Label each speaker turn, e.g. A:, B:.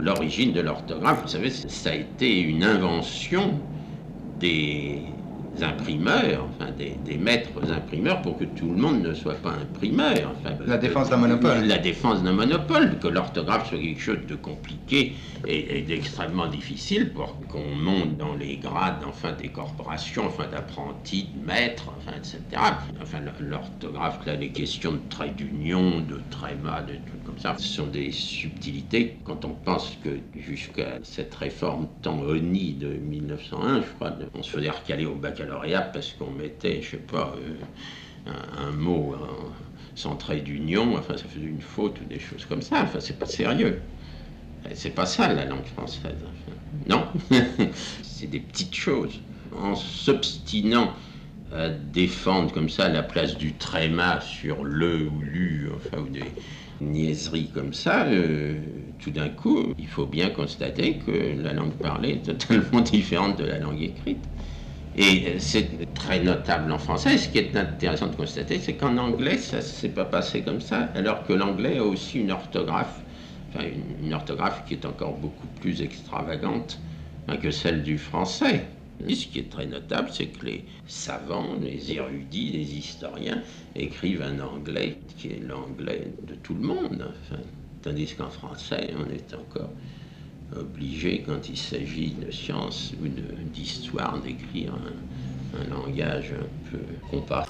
A: L'origine de l'orthographe, vous savez, ça a été une invention des imprimeurs, enfin des maîtres imprimeurs, pour que tout le monde ne soit pas imprimeur. Enfin,
B: la défense d'un monopole.
A: La défense d'un monopole, que l'orthographe soit quelque chose de compliqué et d'extrêmement difficile pour qu'on monte dans les grades, enfin, des corporations, enfin, d'apprentis, de maîtres, enfin, etc. Enfin, l'orthographe, là, les questions de traits d'union, de tréma, de trucs comme ça, ce sont des subtilités. Quand on pense que jusqu'à cette réforme Tanguy de 1901, je crois, on se faisait recaler au baccalauréat parce qu'on mettait, je sais pas, un mot sans trait d'union, enfin ça faisait une faute ou des choses comme ça, enfin c'est pas sérieux. C'est pas ça la langue française. Enfin, non, c'est des petites choses. En s'obstinant à défendre comme ça la place du tréma sur le ou lu, enfin, ou des niaiseries comme ça, tout d'un coup, il faut bien constater que la langue parlée est totalement différente de la langue écrite. Et c'est très notable en français. Ce qui est intéressant de constater, c'est qu'en anglais, ça ne s'est pas passé comme ça, alors que l'anglais a aussi une orthographe, enfin une orthographe qui est encore beaucoup plus extravagante, hein, que celle du français. Et ce qui est très notable, c'est que les savants, les érudits, les historiens écrivent un anglais qui est l'anglais de tout le monde. Enfin, tandis qu'en français, on est encore obligé, quand il s'agit de science ou d'histoire, d'écrire un langage un peu comparé.